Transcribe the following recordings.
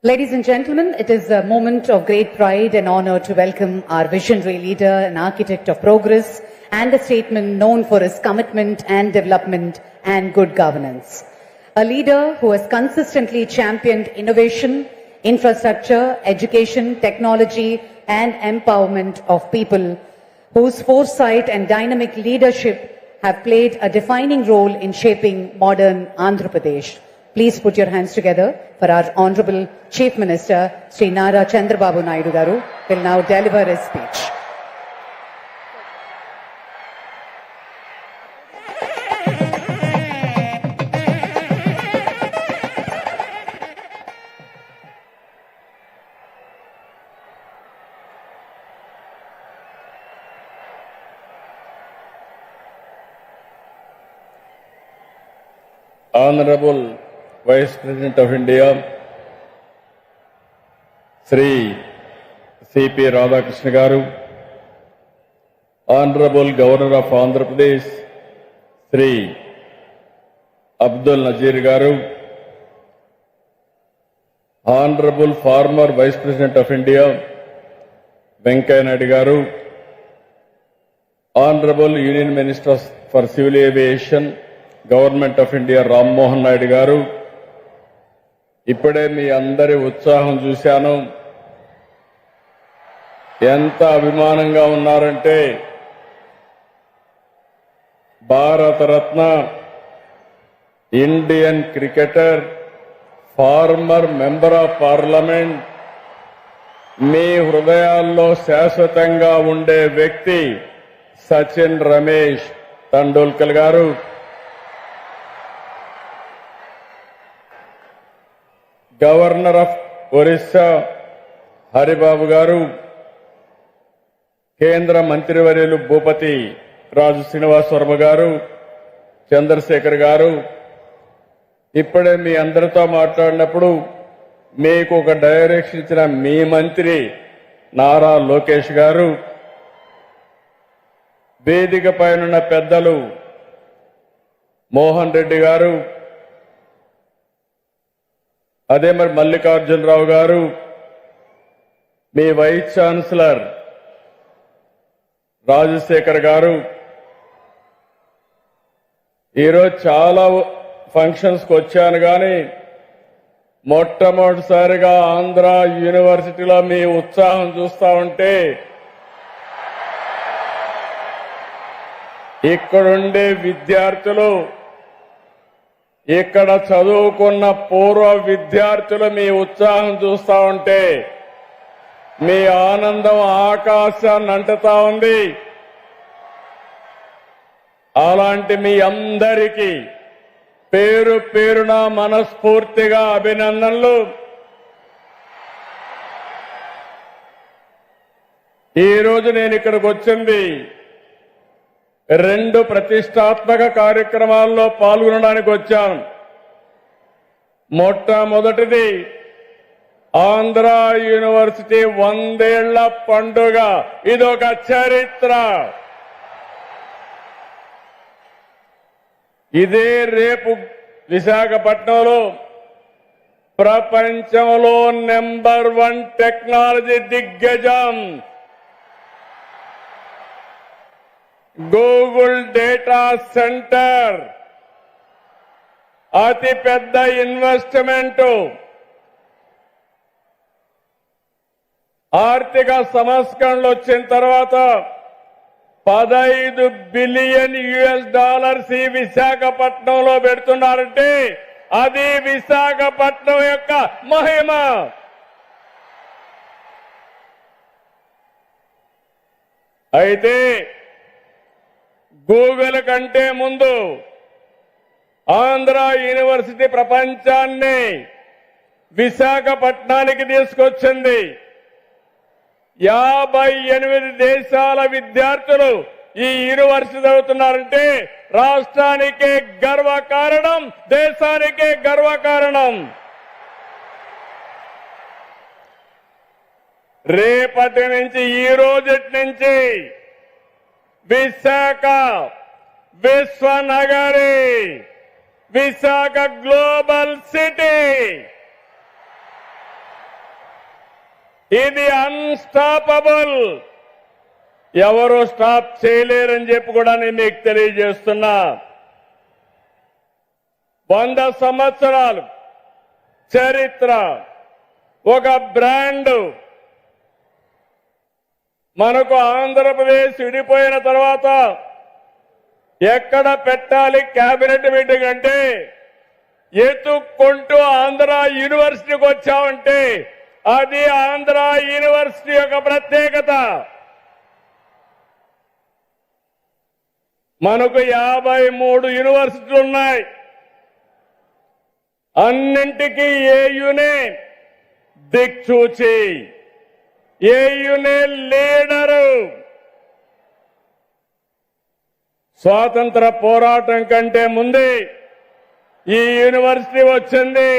Ladies and gentlemen, it is a moment of great pride and honor to welcome our visionary leader and architect of progress and a statesman known for his commitment and development and good governance. A leader who has consistently championed innovation, infrastructure, education, technology and empowerment of people, whose foresight and dynamic leadership have played a defining role in shaping modern Andhra Pradesh. Please put your hands together for our Honorable Chief Minister, Sri Nara Chandrababu Naidu Garu, will now deliver his speech. Honorable Vice President of India, Sri C.P. Radhakrishna Garu, Honorable Governor of Andhra Pradesh, Sri Abdul Nazir Garu, Honorable former Vice President of India, Venkaiah Naidu Garu, Honorable Union Minister for Civil Aviation, Government of India, Ram Mohan Naidu Garu, ఇప్పుడే మీ అందరి ఉత్సాహం చూశాను. ఎంత అభిమానంగా ఉన్నారంటే Bharat Ratna, Indian cricketer, former member of parliament, మీ హృదయాల్లో శాశ్వతంగా ఉండే వ్యక్తి సచిన్ రమేష్ టెండూల్కర్ గారు, గవర్నర్ ఆఫ్ ఒరిస్సా హరిబాబు గారు, కేంద్ర మంత్రివర్యులు భూపతి రాజు శ్రీనివాస్ వర్మ గారు, చంద్రశేఖర్ గారు, ఇప్పుడే మీ అందరితో మాట్లాడినప్పుడు మీకు ఒక డైరెక్షన్ ఇచ్చిన మీ మంత్రి నారా లోకేష్ గారు, వేదిక పైనున్న పెద్దలు మోహన్ రెడ్డి గారు, అదే మరి మల్లికార్జునరావు గారు, మీ వైస్ ఛాన్సలర్ రాజశేఖర్ గారు, ఈరోజు చాలా ఫంక్షన్స్ కు వచ్చాను కానీ మొట్టమొదటిసారిగా ఆంధ్ర యూనివర్సిటీలో మీ ఉత్సాహం చూస్తా ఉంటే ఇక్కడుండే విద్యార్థులు, ఇక్కడ చదువుకున్న పూర్వ విద్యార్థులు మీ ఉత్సాహం చూస్తా ఉంటే మీ ఆనందం ఆకాశాన్ని అంటుతా ఉంది. అలాంటి మీ అందరికీ పేరు పేరున మనస్ఫూర్తిగా అభినందనలు. ఈరోజు నేను ఇక్కడికి వచ్చింది రెండు ప్రతిష్టాత్మక కార్యక్రమాల్లో పాల్గొనడానికి వచ్చాను. మొట్టమొదటిది ఆంధ్ర యూనివర్సిటీ 100 ఏళ్ల పండుగ. ఇదొక చరిత్ర. ఇదే రేపు విశాఖపట్నంలో ప్రపంచంలో నెంబర్ 1 టెక్నాలజీ దిగ్గజం గూగుల్ డేటా సెంటర్, అతి పెద్ద ఇన్వెస్ట్మెంట్, ఆర్థిక సంస్కరణలు వచ్చిన తర్వాత $15 బిలియన్ ఈ విశాఖపట్నంలో పెడుతున్నారంటే అది విశాఖపట్నం యొక్క మహిమ. అయితే గూగుల్ కంటే ముందు ఆంధ్ర యూనివర్సిటీ ప్రపంచాన్ని విశాఖపట్నానికి తీసుకొచ్చింది. 58 దేశాల విద్యార్థులు ఈ యూనివర్సిటీ చదువుతున్నారంటే రాష్ట్రానికే గర్వకారణం, దేశానికే గర్వకారణం. రేపటి నుంచి, ఈ రోజటి నుంచి విశాఖ విశ్వనగరి, విశాఖ గ్లోబల్ సిటీ, ఇది అన్స్టాపబుల్. ఎవరు స్టాప్ చేయలేరని చెప్పి కూడా నేను మీకు తెలియజేస్తున్నా. 100 సంవత్సరాలు చరిత్ర, ఒక బ్రాండ్. మనకు ఆంధ్రప్రదేశ్ విడిపోయిన తర్వాత ఎక్కడ పెట్టాలి కేబినెట్ మీటింగ్ అంటే ఎత్తుక్కుంటూ ఆంధ్ర యూనివర్సిటీకి వచ్చామంటే అది ఆంధ్ర యూనివర్సిటీ యొక్క ప్రత్యేకత. మనకు 53 యూనివర్సిటీలు ఉన్నాయి. అన్నింటికీ ఏయునే దిక్చూచి, ఏయునే లీడరు. స్వాతంత్ర పోరాటం కంటే ముందే ఈ యూనివర్సిటీ వచ్చింది.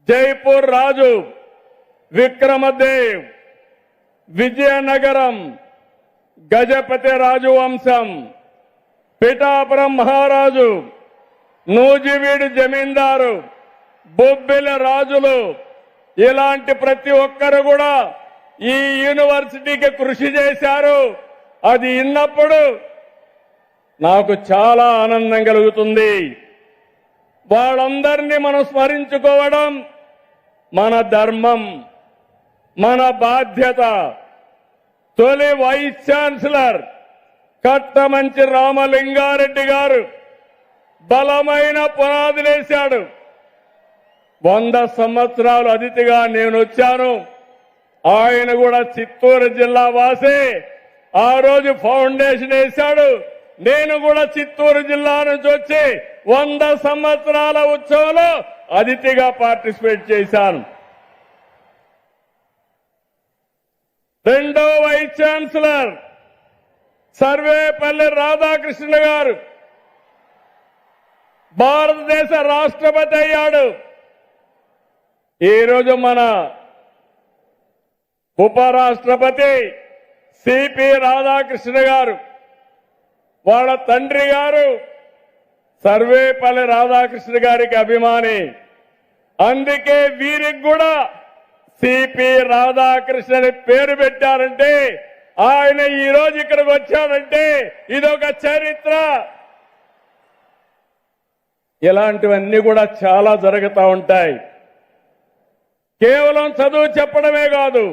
జైపూర్ రాజు విక్రమదేవ్, విజయనగరం గజపతి రాజు వంశం, పిఠాపురం మహారాజు, నూజివీడు జమీందారు, బొబ్బిలి రాజులు, ఇలాంటి ప్రతి ఒక్కరు కూడా ఈ యూనివర్సిటీకి కృషి చేశారు. అది విన్నప్పుడు నాకు చాలా ఆనందం కలుగుతుంది. వాళ్ళందరినీ మనం స్మరించుకోవడం మన ధర్మం, మన బాధ్యత. తొలి వైస్ ఛాన్సలర్ కట్టమంచి రామలింగారెడ్డి గారు బలమైన పునాదిలేశాడు. 100 సంవత్సరాలు అతిథిగా నేను వచ్చాను. ఆయన కూడా చిత్తూరు జిల్లా వాసి. ఆ రోజు ఫౌండేషన్ వేశాడు. నేను కూడా చిత్తూరు జిల్లా నుంచి వచ్చి 100 సంవత్సరాల ఉత్సవంలో అతిథిగా పార్టిసిపేట్ చేశాను. రెండో వైస్ ఛాన్సలర్ సర్వేపల్లి రాధాకృష్ణ గారు భారతదేశ రాష్ట్రపతి అయ్యాడు. ఈరోజు మన ఉపరాష్ట్రపతి సిపి రాధాకృష్ణ గారు, వాళ్ళ తండ్రి గారు సర్వేపల్లి రాధాకృష్ణ గారికి అభిమాని. అందుకే వీరికి కూడా సిపి రాధాకృష్ణ పేరు పెట్టారంటే, ఆయన ఈ రోజు ఇక్కడికి వచ్చాడంటే ఇదొక చరిత్ర. ఇలాంటివన్నీ కూడా చాలా జరుగుతూ ఉంటాయి. కేవలం చదువు చెప్పడమే కాదు,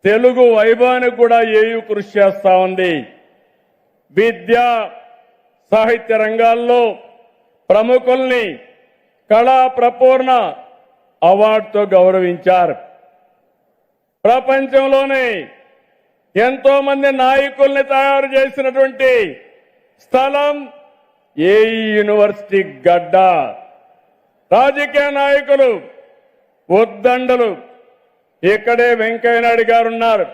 తెలుగు వైభవానికి కూడా ఏయూ కృషి చేస్తా ఉంది. విద్య సాహిత్య రంగాల్లో ప్రముఖుల్ని కళా ప్రపూర్ణ అవార్డుతో గౌరవించారు. ప్రపంచంలోనే ఎంతో మంది నాయకుల్ని తయారు చేసినటువంటి స్థలం ఏఈ యూనివర్సిటీ గడ్డ. రాజకీయ నాయకులు ఉద్దండలు ఇక్కడే వెంకయ్యనాయుడు గారు ఉన్నారు.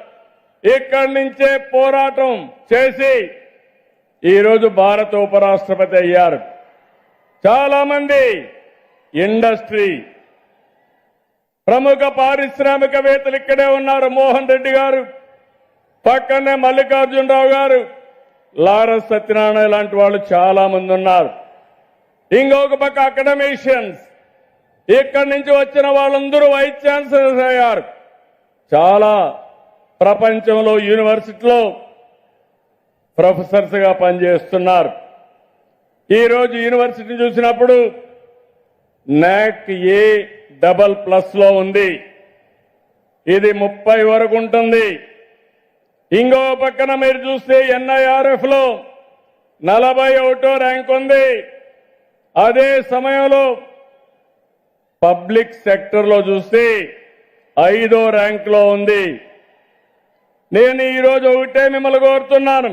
ఇక్కడి నుంచే పోరాటం చేసి ఈరోజు భారత ఉపరాష్ట్రపతి అయ్యారు. చాలా మంది ఇండస్ట్రీ ప్రముఖ పారిశ్రామికవేత్తలు ఇక్కడే ఉన్నారు. మోహన్ రెడ్డి గారు, పక్కనే మల్లికార్జునరావు గారు, లారస్ సత్యనారాయణ లాంటి వాళ్ళు చాలా మంది ఉన్నారు. ఇంకొక పక్క అకాడమిషియన్స్, ఇక్కడి నుంచి వచ్చిన వాళ్ళందరూ వైస్ ఛాన్సలర్స్ అయ్యారు. చాలా ప్రపంచంలో యూనివర్సిటీలో ప్రొఫెసర్స్ గా పనిచేస్తున్నారు. ఈరోజు యూనివర్సిటీ చూసినప్పుడు నాక్ A++ లో ఉంది. ఇది 30 వరకు ఉంటుంది. ఇంకో పక్కన మీరు చూస్తే NIRF లో 41వ ర్యాంక్ ఉంది. అదే సమయంలో పబ్లిక్ సెక్టర్ లో చూస్తే 5వ ర్యాంక్ లో ఉంది. నేను ఈరోజు ఒకటే మిమ్మల్ని కోరుతున్నాను,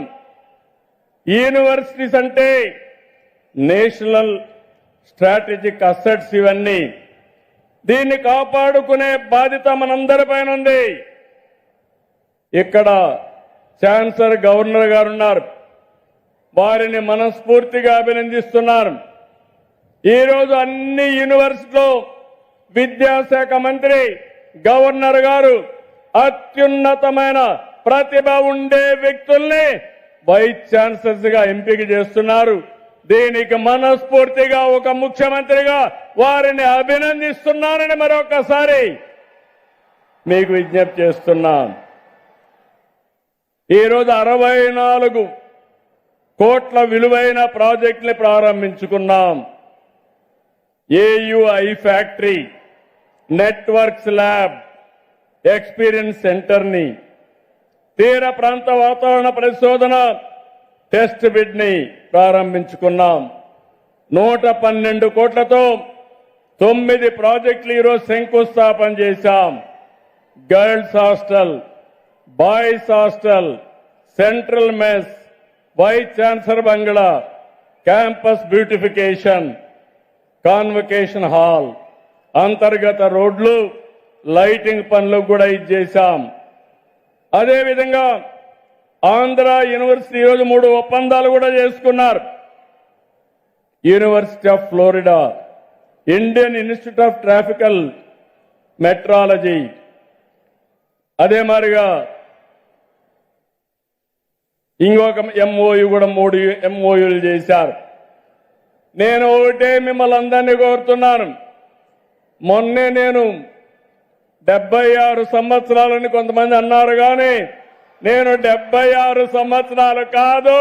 యూనివర్సిటీస్ అంటే నేషనల్ స్ట్రాటజిక్ అసెట్స్. ఇవన్నీ దీన్ని కాపాడుకునే బాధ్యత మనందరిపైన ఉంది. ఇక్కడ ఛాన్సలర్ గవర్నర్ గారు ఉన్నారు, వారిని మనస్ఫూర్తిగా అభినందిస్తున్నారు. ఈరోజు అన్ని యూనివర్సిటీలో విద్యాశాఖ మంత్రి గవర్నర్ గారు అత్యున్నతమైన ప్రతిభ ఉండే వ్యక్తుల్ని వైస్ ఛాన్సలర్స్ గా ఎంపిక చేస్తున్నారు. దీనికి మనస్ఫూర్తిగా ఒక ముఖ్యమంత్రిగా వారిని అభినందిస్తున్నానని మరొకసారి మీకు విజ్ఞప్తి చేస్తున్నాం. ఈరోజు 64 కోట్ల విలువైన ప్రాజెక్టులు ప్రారంభించుకున్నాం. AU I factory, networks lab, experience సెంటర్ని, తీర ప్రాంత వాతావరణ పరిశోధన టెస్ట్ బిడ్ ని ప్రారంభించుకున్నాం. 112 కోట్లతో 9 ప్రాజెక్టులు ఈరోజు శంకుస్థాపన చేశాం. Girls hostel, boys hostel, central mess, vice chancellor బంగ్లా, క్యాంపస్ బ్యూటిఫికేషన్, కాన్వకేషన్ హాల్, అంతర్గత రోడ్లు, లైటింగ్ పనులు కూడా ఇచ్చేశాం. అదేవిధంగా ఆంధ్ర యూనివర్సిటీ ఈరోజు 3 ఒప్పందాలు కూడా చేసుకున్నారు. University of Florida, Indian institute of tropical meteorology, అదే మాదిరిగా ఇంకొక ఎంఓయు కూడా 3 ఎంఓయులు చేశారు. నేను ఒకటే మిమ్మల్ని అందరినీ కోరుతున్నాను. మొన్నే నేను 76 సంవత్సరాలని కొంతమంది అన్నారు కానీ నేను 76 సంవత్సరాలు కాదు,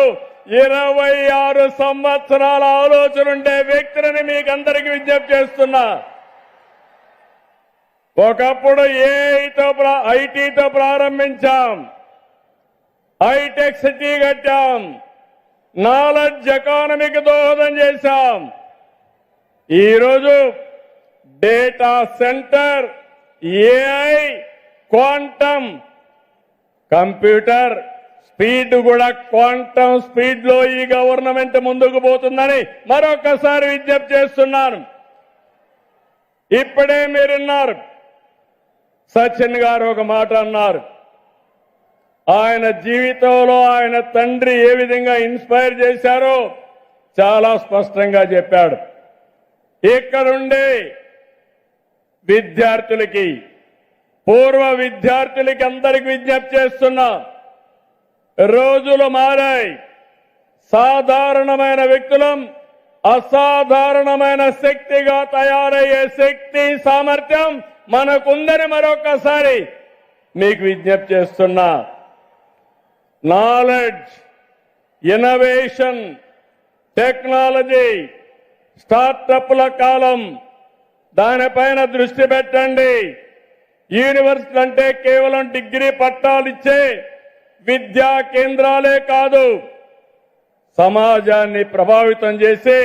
26 సంవత్సరాల ఆలోచన ఉండే వ్యక్తిని మీకు అందరికీ విజ్ఞప్తి చేస్తున్నా. ఒకప్పుడు ఐటీతో ప్రారంభించాం, హైటెక్ సిటీ కట్టాం, నాలెడ్జ్ ఎకానమీకి దోహదం చేశాం. ఈరోజు data centre, AI, quantum computer speed కూడా క్వాంటమ్ స్పీడ్ లో ఈ గవర్నమెంట్ ముందుకు పోతుందని మరొకసారి విజ్ఞప్తి చేస్తున్నాను. ఇప్పుడే మీరున్నారు, సచిన్ గారు ఒక మాట అన్నారు. ఆయన జీవితంలో ఆయన తండ్రి ఏ విధంగా ఇన్స్పైర్ చేశారో చాలా స్పష్టంగా చెప్పాడు. ఇక్కడుండే విద్యార్థులకి, పూర్వ విద్యార్థులకి అందరికి విజ్ఞప్తి చేస్తున్నా, రోజులు మారాయి. సాధారణమైన వ్యక్తులం అసాధారణమైన శక్తిగా తయారయ్యే శక్తి సామర్థ్యం మనకుందని మరొకసారి మీకు విజ్ఞప్తి చేస్తున్నా. నాలెడ్జ్, ఇన్నోవేషన్, టెక్నాలజీ, స్టార్టప్ల కాలం, దానిపైన దృష్టి పెట్టండి. యూనివర్సిటీ అంటే కేవలం డిగ్రీ పట్టాలు ఇచ్చే విద్యా కేంద్రాలే కాదు, సమాజాన్ని ప్రభావితం చేసి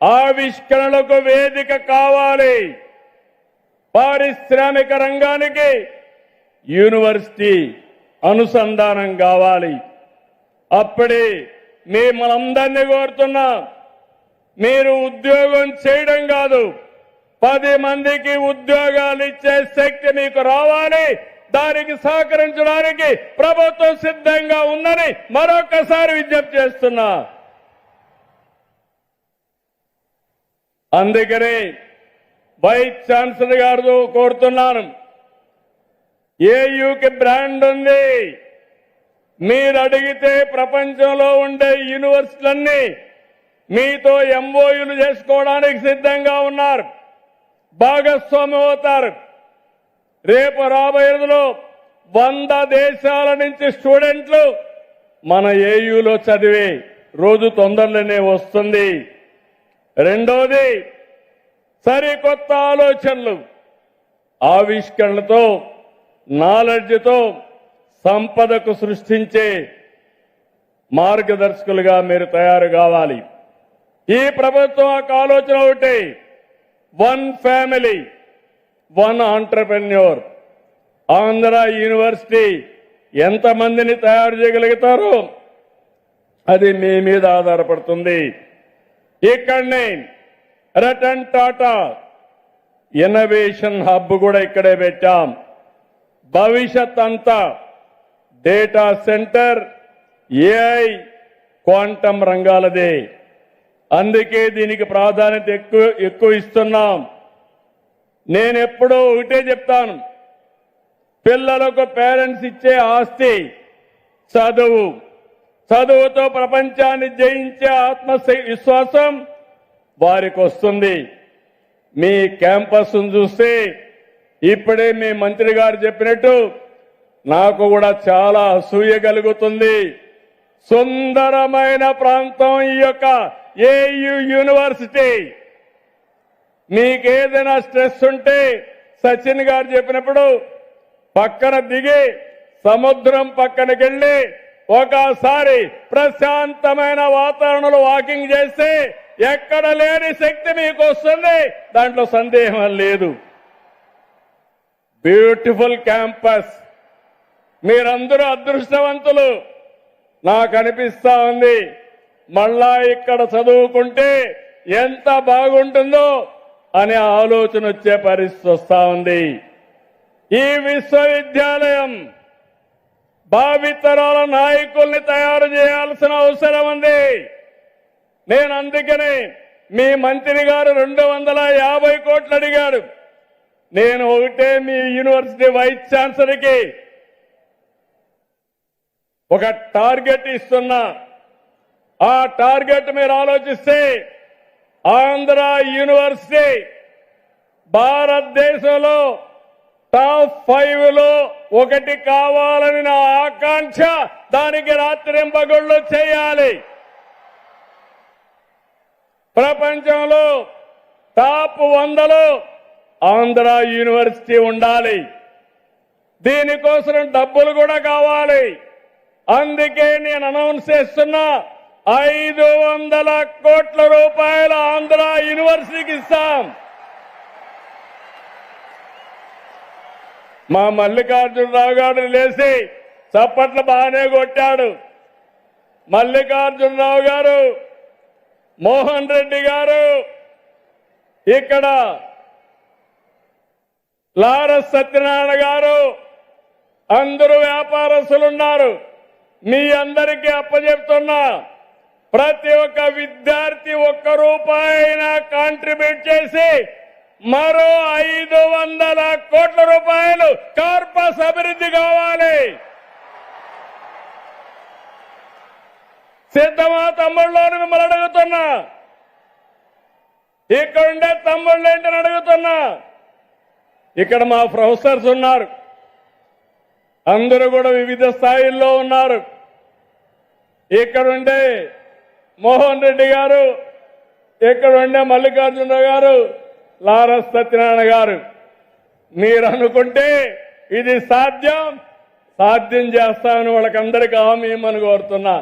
ఆవిష్కరణలకు వేదిక కావాలి. పారిశ్రామిక రంగానికి యూనివర్సిటీ అనుసంధానం కావాలి. అప్పుడే మిమ్మల్ని కోరుతున్నా, మీరు ఉద్యోగం చేయడం కాదు, 10 మందికి ఉద్యోగాలు ఇచ్చే శక్తి మీకు రావాలి. దానికి సహకరించడానికి ప్రభుత్వం సిద్ధంగా ఉందని మరొకసారి విజ్ఞప్తి చేస్తున్నా. అందుకని వైస్ ఛాన్సలర్ గారు కోరుతున్నాను, ఏయూకి బ్రాండ్ ఉంది. మీరు అడిగితే ప్రపంచంలో ఉండే యూనివర్సిటీలన్నీ మీతో ఎంఓయూలు చేసుకోవడానికి సిద్ధంగా ఉన్నారు, భాగస్వామి అవుతారు. రేపు రాబోయే రోజుల్లో 100 దేశాల నుంచి స్టూడెంట్లు మన ఏయూలో చదివే రోజు తొందరలోనే వస్తుంది. రెండోది, సరికొత్త ఆలోచనలు, ఆవిష్కరణలతో, నాలెడ్జ్తో సంపదకు సృష్టించే మార్గదర్శకులుగా మీరు తయారు కావాలి. ఈ ప్రభుత్వం ఒక ఆలోచన ఒకటి, 1 ఫ్యామిలీ 1 ఆంటర్ప్రెన్యూర్. ఆంధ్ర యూనివర్సిటీ ఎంతమందిని తయారు చేయగలుగుతారో అది మీ మీద ఆధారపడుతుంది. ఇక్కడనే రతన్ టాటా ఇన్నోవేషన్ హబ్ కూడా ఇక్కడే పెట్టాం. భవిష్యత్ అంతా డేటా సెంటర్, ఏఐ, క్వాంటమ్ రంగాలదే. అందుకే దీనికి ప్రాధాన్యత ఎక్కువ ఇస్తున్నాం. నేను ఎప్పుడూ ఒకటే చెప్తాను, పిల్లలకు పేరెంట్స్ ఇచ్చే ఆస్తి చదువు. చదువుతో ప్రపంచాన్ని జయించే ఇప్పుడే మీ మంత్రి గారు చెప్పినట్టు నాకు కూడా చాలా అసూయ కలుగుతుంది. సుందరమైన ప్రాంతం ఈ యొక్క ఏయు యూనివర్సిటీ. మీకేదైనా స్ట్రెస్ ఉంటే సచిన్ గారు చెప్పినప్పుడు పక్కన దిగి సముద్రం పక్కనకి వెళ్ళి ఒకసారి ప్రశాంతమైన వాతావరణంలో వాకింగ్ చేస్తే ఎక్కడ లేని శక్తి మీకు వస్తుంది, దాంట్లో సందేహం లేదు. Beautiful campus. మీరందరూ అదృష్టవంతులు. నాకు అనిపిస్తా ఉంది మళ్ళా ఇక్కడ చదువుకుంటే ఎంత బాగుంటుందో అనే ఆలోచన వచ్చే పరిస్థితి వస్తా ఉంది. ఈ విశ్వవిద్యాలయం భావితరాల నాయకుల్ని తయారు చేయాల్సిన అవసరం ఉంది. నేను అందుకనే మీ మంత్రి గారు 250 కోట్లు అడిగాడు. నేను ఒకటే మీ యూనివర్సిటీ వైస్ ఛాన్సలర్కి ఒక టార్గెట్ ఇస్తున్నా. ఆ టార్గెట్ మీరు ఆలోచిస్తే ఆంధ్ర యూనివర్సిటీ భారతదేశంలో టాప్ 5 లో ఒకటి కావాలని నా ఆకాంక్ష. దానికి రాత్రింపగళ్ళు చేయాలి. ప్రపంచంలో టాప్ 100లో ఆంధ్ర యూనివర్సిటీ ఉండాలి. దీనికోసం డబ్బులు కూడా కావాలి. అందుకే నేను అనౌన్స్ చేస్తున్నా 500 కోట్ల రూపాయలు ఆంధ్ర యూనివర్సిటీకి ఇస్తాం. మా మల్లికార్జునరావు గారు లేచి చప్పట్లు బాగానే కొట్టాడు. మల్లికార్జునరావు గారు, మోహన్ రెడ్డి గారు, ఇక్కడ లారస్ సత్యనారాయణ గారు, అందరూ వ్యాపారస్తులున్నారు. మీ అందరికీ అప్పచెప్తున్నా, ప్రతి ఒక్క విద్యార్థి ₹1 కాంట్రిబ్యూట్ చేసి మరో 500 కోట్ల రూపాయలు కార్పస్ అభివృద్ధి కావాలి. సిద్ధమా తమ్ముళ్ళని మిమ్మల్ని అడుగుతున్నా. ఇక్కడుండే తమ్ముళ్ళు ఏంటని అడుగుతున్నా. ఇక్కడ మా ప్రొఫెసర్స్ ఉన్నారు. అందరూ కూడా వివిధ స్థాయిల్లో ఉన్నారు. ఇక్కడుండే మోహన్ రెడ్డి గారు, ఇక్కడుండే మల్లికార్జునరావు గారు, లారస్ సత్యనారాయణ గారు. మీరు అనుకుంటే ఇది సాధ్యం చేస్తామని వాళ్ళకందరికీ హామీ ఇమ్మని కోరుతున్నా.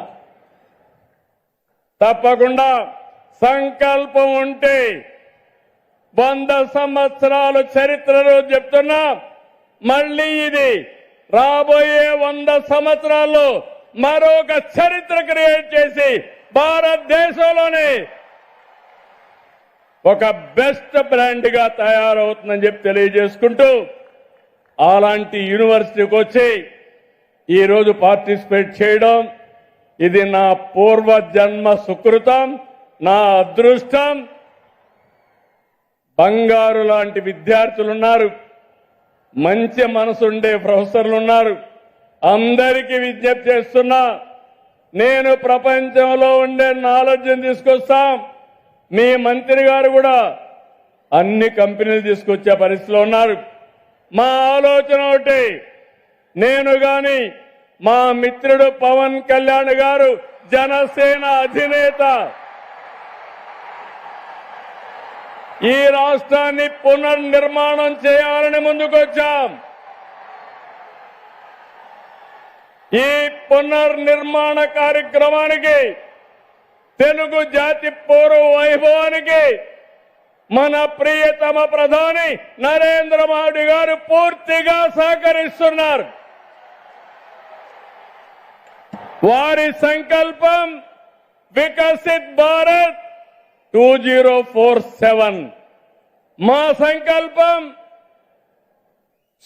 తప్పకుండా సంకల్పం ఉంటే 100 సంవత్సరాలు చరిత్రలో చెప్తున్నా. మళ్ళీ ఇది రాబోయే 100 సంవత్సరాల్లో మరొక చరిత్ర క్రియేట్ చేసి భారతదేశంలోనే ఒక బెస్ట్ బ్రాండ్ గా తయారవుతుందని చెప్పి తెలియజేసుకుంటూ, అలాంటి యూనివర్సిటీకి వచ్చి ఈరోజు పార్టిసిపేట్ చేయడం ఇది నా పూర్వ జన్మ సుకృతం, నా అదృష్టం. బంగారు లాంటి విద్యార్థులున్నారు, మంచి మనసుండే ప్రొఫెసర్లు ఉన్నారు. అందరికీ విజ్ఞప్తి చేస్తున్నా, నేను ప్రపంచంలో ఉండే నాలెడ్జ్ని తీసుకొస్తాం. మీ మంత్రి గారు కూడా అన్ని కంపెనీలు తీసుకొచ్చే పరిస్థితిలో ఉన్నారు. మా ఆలోచన ఒకటి, నేను గాని మా మిత్రుడు పవన్ కళ్యాణ్ గారు జనసేన అధినేత ఈ రాష్ట్రాన్ని పునర్నిర్మాణం చేయాలని ముందుకొచ్చాం. ఈ పునర్నిర్మాణ కార్యక్రమానికి, తెలుగు జాతి పూర్వ వైభవానికి మన ప్రియతమ ప్రధాని నరేంద్ర మోడీ గారు పూర్తిగా సహకరిస్తున్నారు. వారి సంకల్పం వికసిత్ భారత్ 2047. మా సంకల్పం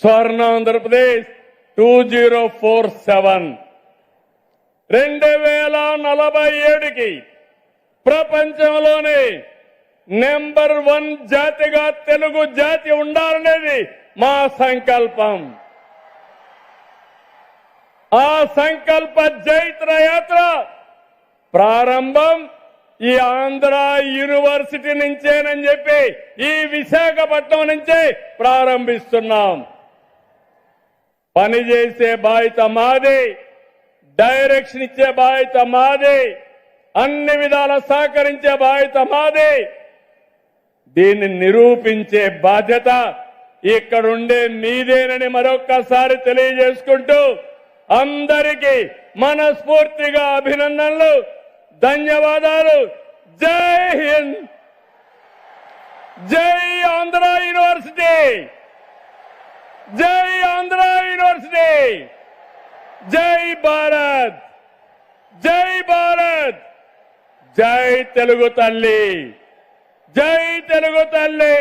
స్వర్ణాంధ్రప్రదేశ్ 2047. 2047కి ప్రపంచంలోనే నెంబర్ 1 జాతిగా తెలుగు జాతి ఉండాలనేది మా సంకల్పం. ఆ సంకల్ప జైత్ర యాత్ర ప్రారంభం ఈ ఆంధ్ర యూనివర్సిటీ నుంచేనని చెప్పి ఈ విశాఖపట్నం నుంచే ప్రారంభిస్తున్నాం. పనిచేసే బాధ్యత మాది, డైరెక్షన్ ఇచ్చే బాధ్యత మాది, అన్ని విధాల సహకరించే బాధ్యత మాది. దీన్ని నిరూపించే బాధ్యత ఇక్కడుండే మీదేనని మరొక్కసారి తెలియజేసుకుంటూ అందరికీ మనస్ఫూర్తిగా అభినందనలు, ధన్యవాదాలు. జై హింద్, జై ఆంధ్ర యూనివర్సిటీ, జై ఆంధ్ర యూనివర్సిటీ, జై భారత్, జై భారత్, జై తెలుగు తల్లి, జై తెలుగు తల్లి.